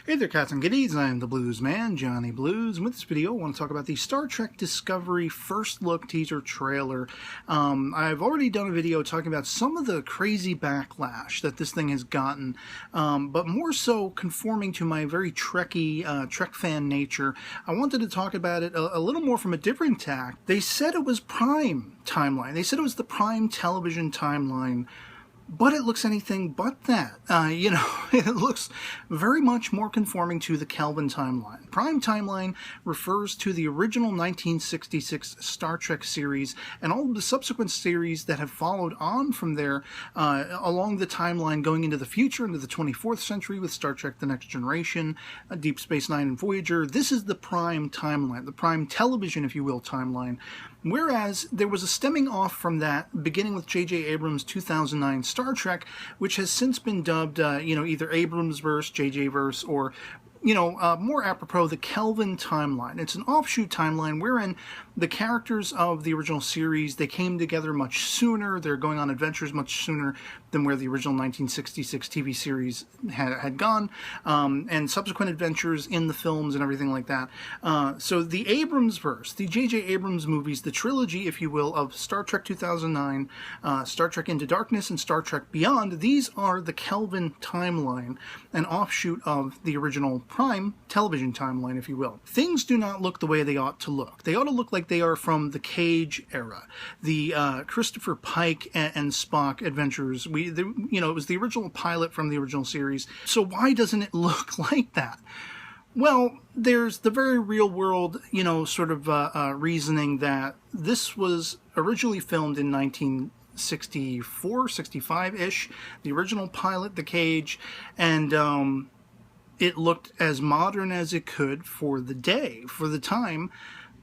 Hey there, cats and kitties. I am the Blues Man, Johnny Blues. And with this video, I want to talk about the Star Trek Discovery first look teaser trailer. I've already done a video talking about some of the crazy backlash that this thing has gotten, but more so conforming to my very Trekkie, Trek fan nature. I wanted to talk about it a little more from a different tack. They said it was Prime timeline. They said it was the Prime television timeline. But it looks anything but that. It looks very much more conforming to the Kelvin timeline. Prime timeline refers to the original 1966 Star Trek series and all of the subsequent series that have followed on from there along the timeline going into the future, into the 24th century with Star Trek The Next Generation, Deep Space Nine and Voyager. This is the Prime timeline, the Prime television, if you will, timeline. Whereas there was a stemming off from that, beginning with J.J. Abrams' 2009 Star Trek, which has since been dubbed, either Abrams-verse, J.J.-verse, or, more apropos, the Kelvin timeline. It's an offshoot timeline wherein the characters of the original series, they came together much sooner. They're going on adventures much sooner than where the original 1966 TV series had gone, and subsequent adventures in the films and everything like that. So the Abrams-verse, the J.J. Abrams movies, the trilogy, if you will, of Star Trek 2009, Star Trek Into Darkness, and Star Trek Beyond, these are the Kelvin timeline, an offshoot of the original Prime television timeline, if you will. Things do not look the way they ought to look. They ought to look like they are from the Cage era, the Christopher Pike and Spock adventures. It was the original pilot from the original series. So why doesn't it look like that? Well, there's the very real world, reasoning that this was originally filmed in 1964, 65-ish, the original pilot, The Cage, and it looked as modern as it could for the day, for the time.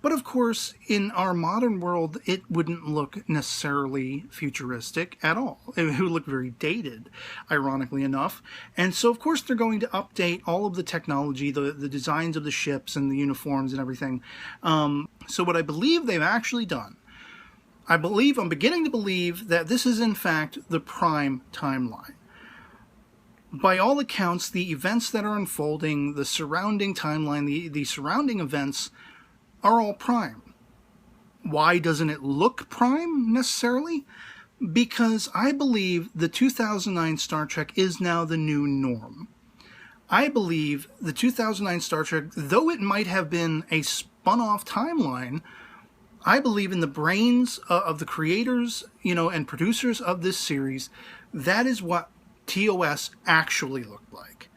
But of course, in our modern world, it wouldn't look necessarily futuristic at all. It would look very dated, ironically enough. And so, of course, they're going to update all of the technology, the designs of the ships and the uniforms and everything. So what I believe they've actually done, I'm beginning to believe that this is, in fact, the Prime timeline. By all accounts, the events that are unfolding, the surrounding timeline, the surrounding events are all Prime. Why doesn't it look Prime, necessarily? Because I believe the 2009 Star Trek is now the new norm. I believe the 2009 Star Trek, though it might have been a spun-off timeline, I believe in the brains of the creators, and producers of this series, that is what TOS actually looked like.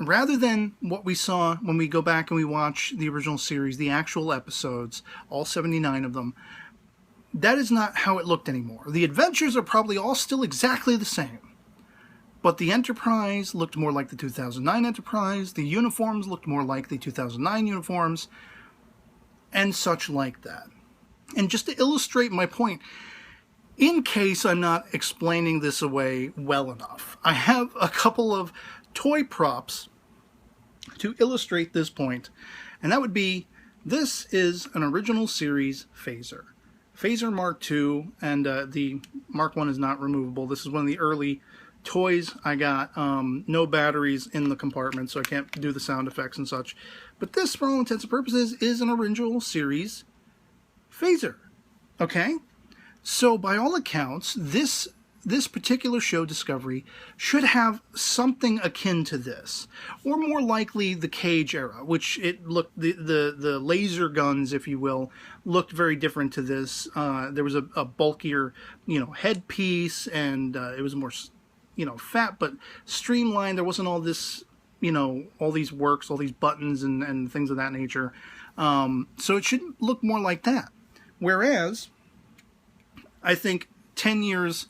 Rather than what we saw when we go back and we watch the original series, the actual episodes, all 79 of them, that is not how it looked anymore. The adventures are probably all still exactly the same. But the Enterprise looked more like the 2009 Enterprise, the uniforms looked more like the 2009 uniforms, and such like that. And just to illustrate my point, in case I'm not explaining this away well enough, I have a couple of toy props to illustrate this point, and that would be, this is an original series phaser. Phaser Mark II, and the Mark I is not removable. This is one of the early toys I got. No batteries in the compartment, so I can't do the sound effects and such. But this, for all intents and purposes, is an original series phaser. Okay? So, by all accounts, this particular show, Discovery, should have something akin to this, or more likely the Cage era, which it looked, the laser guns, if you will, looked very different to this. There was a bulkier, headpiece, and it was more, fat but streamlined. There wasn't all this, all these works, all these buttons and things of that nature. So it should look more like that. Whereas, I think 10 years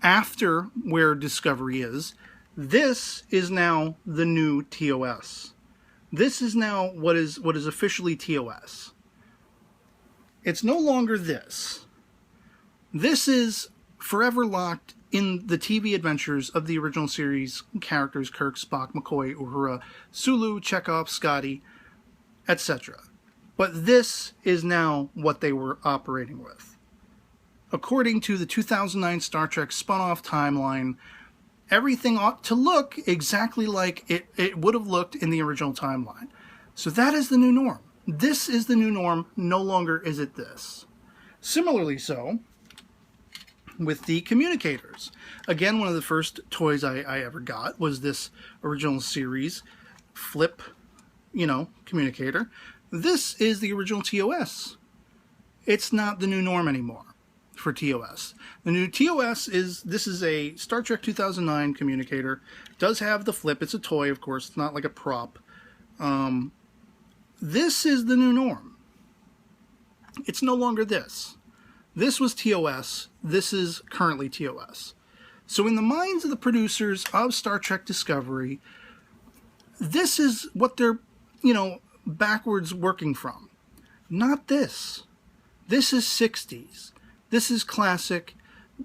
after where Discovery is, this is now the new TOS. This is now what is officially TOS. It's no longer this. This is forever locked in the TV adventures of the original series characters: Kirk, Spock, McCoy, Uhura, Sulu, Chekhov, Scotty, etc. But this is now what they were operating with. According to the 2009 Star Trek spun-off timeline, everything ought to look exactly like it would have looked in the original timeline. So that is the new norm. This is the new norm. No longer is it this. Similarly so with the Communicators. Again, one of the first toys I ever got was this original series flip, Communicator. This is the original TOS. It's not the new norm anymore for TOS. The new TOS this is a Star Trek 2009 Communicator. It does have the flip. It's a toy, of course. It's not like a prop. This is the new norm. It's no longer this. This was TOS. This is currently TOS. So in the minds of the producers of Star Trek Discovery, this is what they're, backwards working from. Not this. This is 60s. This is classic,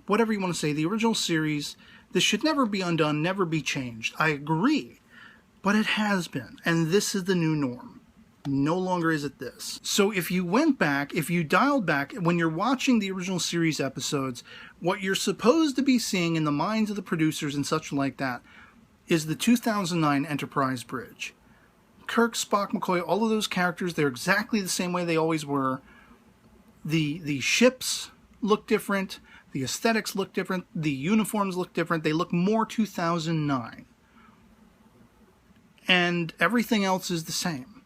whatever you want to say, the original series. This should never be undone, never be changed. I agree. But it has been. And this is the new norm. No longer is it this. So if you went back, if you dialed back, when you're watching the original series episodes, what you're supposed to be seeing in the minds of the producers and such like that is the 2009 Enterprise bridge. Kirk, Spock, McCoy, all of those characters, they're exactly the same way they always were. The ships look different. The aesthetics look different. The uniforms look different. They look more 2009. And everything else is the same.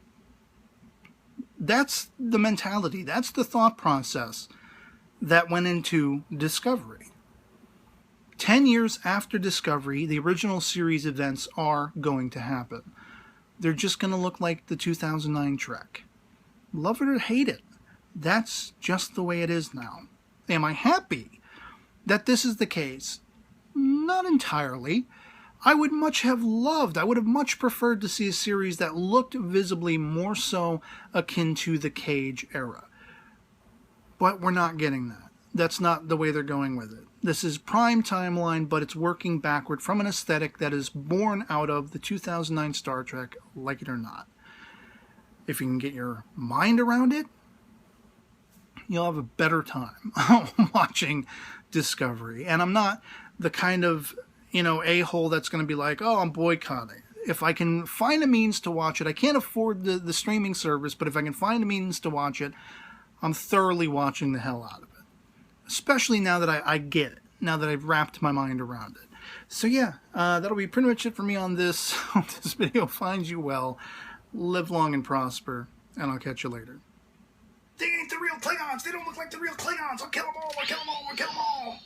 That's the mentality. That's the thought process that went into Discovery. 10 years after Discovery, the original series events are going to happen. They're just going to look like the 2009 Trek. Love it or hate it, that's just the way it is now. Am I happy that this is the case? Not entirely. I would have much preferred to see a series that looked visibly more so akin to the Cage era. But we're not getting that. That's not the way they're going with it. This is prime timeline, but it's working backward from an aesthetic that is born out of the 2009 Star Trek, like it or not. If you can get your mind around it, you'll have a better time watching Discovery. And I'm not the kind of a-hole that's going to be like, oh, I'm boycotting. If I can find a means to watch it, I can't afford the streaming service, but if I can find a means to watch it, I'm thoroughly watching the hell out of it. Especially now that I get it, now that I've wrapped my mind around it. So yeah, that'll be pretty much it for me on this. Hope this video finds you well. Live long and prosper, and I'll catch you later. They ain't the real Klingons! They don't look like the real Klingons! I'll kill them all! I'll kill them all! I'll kill them all!